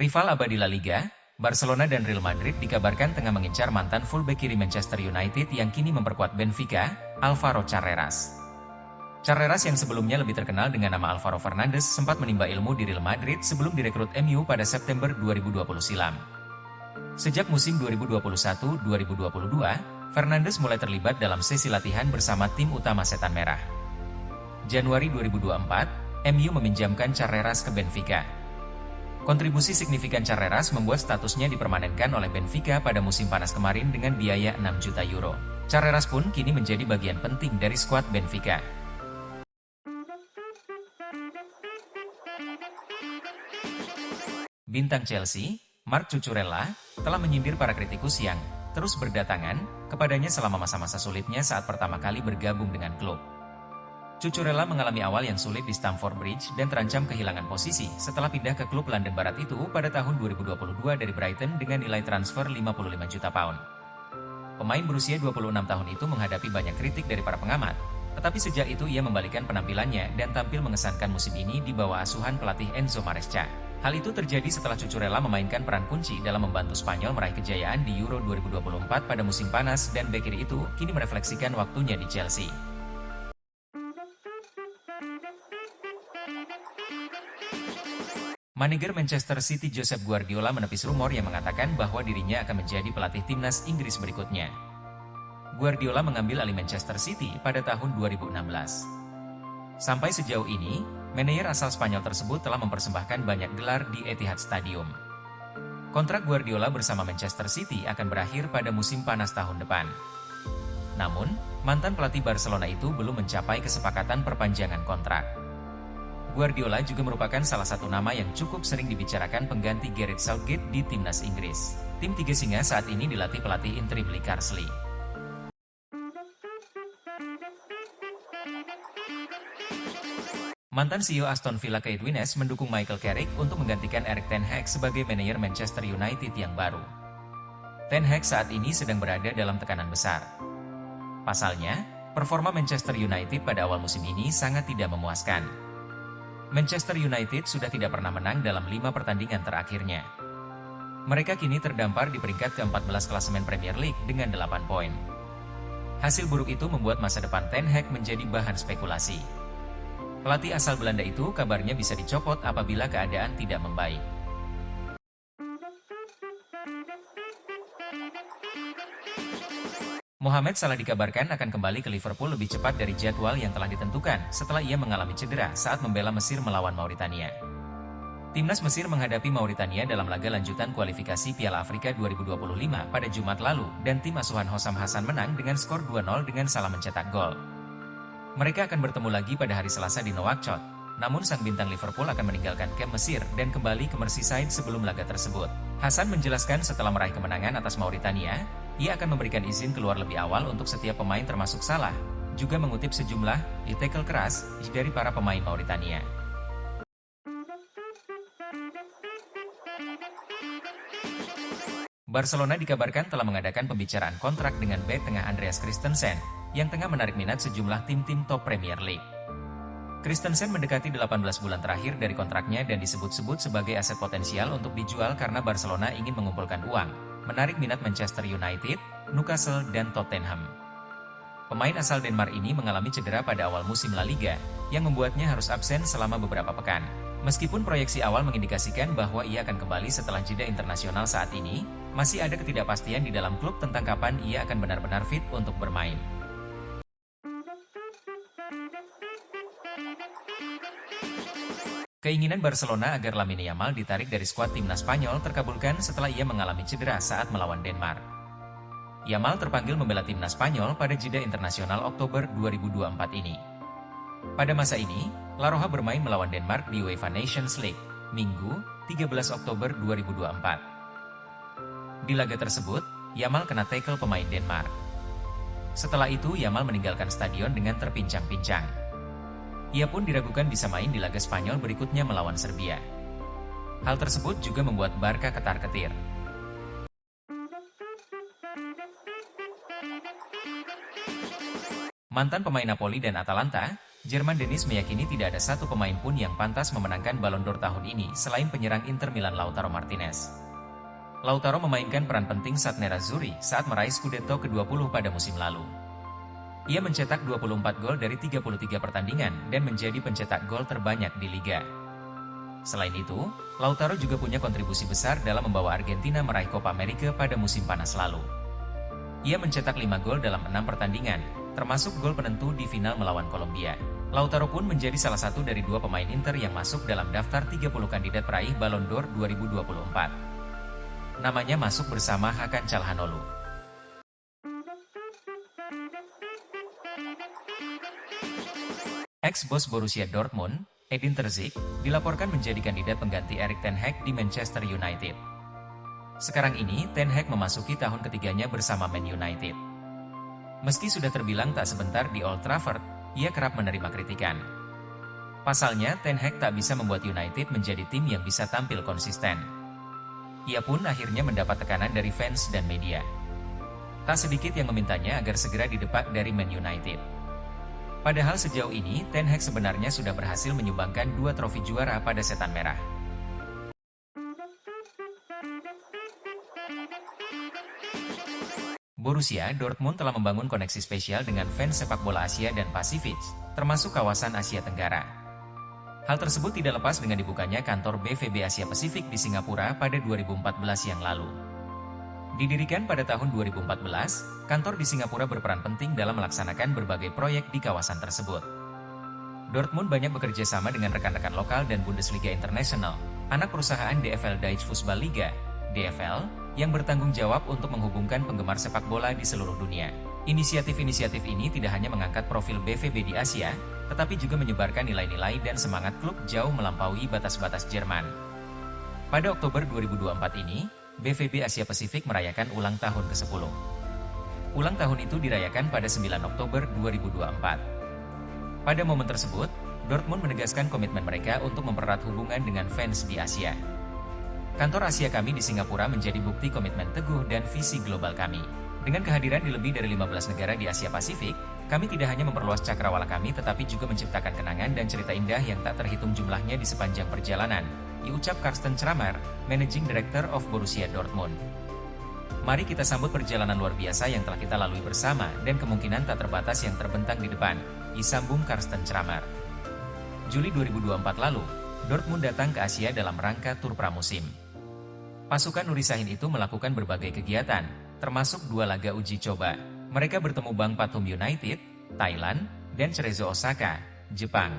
Rival abadi La Liga, Barcelona dan Real Madrid dikabarkan tengah mengincar mantan fullback kiri Manchester United yang kini memperkuat Benfica, Álvaro Carreras. Carreras yang sebelumnya lebih terkenal dengan nama Álvaro Fernandes sempat menimba ilmu di Real Madrid sebelum direkrut MU pada September 2020 silam. Sejak musim 2021-2022, Fernandes mulai terlibat dalam sesi latihan bersama tim utama Setan Merah. Januari 2024, MU meminjamkan Carreras ke Benfica. Kontribusi signifikan Carreras membuat statusnya dipermanenkan oleh Benfica pada musim panas kemarin dengan biaya 6 juta euro. Carreras pun kini menjadi bagian penting dari skuad Benfica. Bintang Chelsea, Marc Cucurella, telah menyindir para kritikus yang terus berdatangan kepadanya selama masa-masa sulitnya saat pertama kali bergabung dengan klub. Cucurella mengalami awal yang sulit di Stamford Bridge dan terancam kehilangan posisi setelah pindah ke klub London Barat itu pada tahun 2022 dari Brighton dengan nilai transfer 55 juta pound. Pemain berusia 26 tahun itu menghadapi banyak kritik dari para pengamat, tetapi sejak itu ia membalikan penampilannya dan tampil mengesankan musim ini di bawah asuhan pelatih Enzo Maresca. Hal itu terjadi setelah Cucurella memainkan peran kunci dalam membantu Spanyol meraih kejayaan di Euro 2024 pada musim panas dan bek kiri itu kini merefleksikan waktunya di Chelsea. Manajer Manchester City Josep Guardiola menepis rumor yang mengatakan bahwa dirinya akan menjadi pelatih timnas Inggris berikutnya. Guardiola mengambil alih Manchester City pada tahun 2016. Sampai sejauh ini, manajer asal Spanyol tersebut telah mempersembahkan banyak gelar di Etihad Stadium. Kontrak Guardiola bersama Manchester City akan berakhir pada musim panas tahun depan. Namun, mantan pelatih Barcelona itu belum mencapai kesepakatan perpanjangan kontrak. Guardiola juga merupakan salah satu nama yang cukup sering dibicarakan pengganti Gareth Southgate di timnas Inggris. Tim Tiga Singa saat ini dilatih pelatih interim Lee Carsley. Mantan CEO Aston Villa Keith Wines mendukung Michael Carrick untuk menggantikan Erik ten Hag sebagai manajer Manchester United yang baru. Ten Hag saat ini sedang berada dalam tekanan besar. Pasalnya, performa Manchester United pada awal musim ini sangat tidak memuaskan. Manchester United sudah tidak pernah menang dalam 5 pertandingan terakhirnya. Mereka kini terdampar di peringkat ke-14 klasemen Premier League dengan 8 poin. Hasil buruk itu membuat masa depan Ten Hag menjadi bahan spekulasi. Pelatih asal Belanda itu kabarnya bisa dicopot apabila keadaan tidak membaik. Mohamed Salah dikabarkan akan kembali ke Liverpool lebih cepat dari jadwal yang telah ditentukan setelah ia mengalami cedera saat membela Mesir melawan Mauritania. Timnas Mesir menghadapi Mauritania dalam laga lanjutan kualifikasi Piala Afrika 2025 pada Jumat lalu dan tim asuhan Hossam Hassan menang dengan skor 2-0 dengan Salah mencetak gol. Mereka akan bertemu lagi pada hari Selasa di Nouakchott, namun sang bintang Liverpool akan meninggalkan kamp Mesir dan kembali ke Merseyside sebelum laga tersebut. Hassan menjelaskan setelah meraih kemenangan atas Mauritania, ia akan memberikan izin keluar lebih awal untuk setiap pemain termasuk Salah, juga mengutip sejumlah tackle keras dari para pemain Mauritania. Barcelona dikabarkan telah mengadakan pembicaraan kontrak dengan bek tengah Andreas Christensen, yang tengah menarik minat sejumlah tim-tim top Premier League. Christensen mendekati 18 bulan terakhir dari kontraknya dan disebut-sebut sebagai aset potensial untuk dijual karena Barcelona ingin mengumpulkan uang, menarik minat Manchester United, Newcastle, dan Tottenham. Pemain asal Denmark ini mengalami cedera pada awal musim La Liga, yang membuatnya harus absen selama beberapa pekan. Meskipun proyeksi awal mengindikasikan bahwa ia akan kembali setelah jeda internasional saat ini, masih ada ketidakpastian di dalam klub tentang kapan ia akan benar-benar fit untuk bermain. Keinginan Barcelona agar Lamine Yamal ditarik dari skuad timnas Spanyol terkabulkan setelah ia mengalami cedera saat melawan Denmark. Yamal terpanggil membela timnas Spanyol pada jeda internasional Oktober 2024 ini. Pada masa ini, La Roja bermain melawan Denmark di UEFA Nations League, Minggu, 13 Oktober 2024. Di laga tersebut, Yamal kena tackle pemain Denmark. Setelah itu Yamal meninggalkan stadion dengan terpincang-pincang. Ia pun diragukan bisa main di laga Spanyol berikutnya melawan Serbia. Hal tersebut juga membuat Barca ketar-ketir. Mantan pemain Napoli dan Atalanta, Jerman Dennis meyakini tidak ada satu pemain pun yang pantas memenangkan Ballon d'Or tahun ini selain penyerang Inter Milan Lautaro Martinez. Lautaro memainkan peran penting saat Nerazzurri saat meraih Scudetto ke-20 pada musim lalu. Ia mencetak 24 gol dari 33 pertandingan dan menjadi pencetak gol terbanyak di Liga. Selain itu, Lautaro juga punya kontribusi besar dalam membawa Argentina meraih Copa America pada musim panas lalu. Ia mencetak 5 gol dalam 6 pertandingan, termasuk gol penentu di final melawan Kolombia. Lautaro pun menjadi salah satu dari 2 pemain Inter yang masuk dalam daftar 30 kandidat peraih Ballon d'Or 2024. Namanya masuk bersama Hakan Calhanoglu. Ex-bos Borussia Dortmund, Edin Terzic, dilaporkan menjadi kandidat pengganti Erik ten Hag di Manchester United. Sekarang ini, Ten Hag memasuki tahun ketiganya bersama Man United. Meski sudah terbilang tak sebentar di Old Trafford, ia kerap menerima kritikan. Pasalnya, Ten Hag tak bisa membuat United menjadi tim yang bisa tampil konsisten. Ia pun akhirnya mendapat tekanan dari fans dan media. Tak sedikit yang memintanya agar segera didepak dari Man United. Padahal sejauh ini, Ten Hag sebenarnya sudah berhasil menyumbangkan 2 trofi juara pada Setan Merah. Borussia Dortmund telah membangun koneksi spesial dengan fans sepak bola Asia dan Pasifik, termasuk kawasan Asia Tenggara. Hal tersebut tidak lepas dengan dibukanya kantor BVB Asia Pasifik di Singapura pada 2014 yang lalu. Didirikan pada tahun 2014, kantor di Singapura berperan penting dalam melaksanakan berbagai proyek di kawasan tersebut. Dortmund banyak bekerja sama dengan rekan-rekan lokal dan Bundesliga International, anak perusahaan DFL Deutsche Fußball-Liga, DFL, yang bertanggung jawab untuk menghubungkan penggemar sepak bola di seluruh dunia. Inisiatif-inisiatif ini tidak hanya mengangkat profil BVB di Asia, tetapi juga menyebarkan nilai-nilai dan semangat klub jauh melampaui batas-batas Jerman. Pada Oktober 2024 ini, BVB Asia Pasifik merayakan ulang tahun ke-10. Ulang tahun itu dirayakan pada 9 Oktober 2024. Pada momen tersebut, Dortmund menegaskan komitmen mereka untuk mempererat hubungan dengan fans di Asia. Kantor Asia kami di Singapura menjadi bukti komitmen teguh dan visi global kami. Dengan kehadiran di lebih dari 15 negara di Asia Pasifik, kami tidak hanya memperluas cakrawala kami tetapi juga menciptakan kenangan dan cerita indah yang tak terhitung jumlahnya di sepanjang perjalanan, diucap Carsten Kramer, Managing Director of Borussia Dortmund. Mari kita sambut perjalanan luar biasa yang telah kita lalui bersama dan kemungkinan tak terbatas yang terbentang di depan, disambung Carsten Kramer. Juli 2024 lalu, Dortmund datang ke Asia dalam rangka tur pramusim. Pasukan Nuri Sahin itu melakukan berbagai kegiatan, termasuk 2 laga uji coba. Mereka bertemu Bang Pathum United, Thailand, dan Cerezo Osaka, Jepang.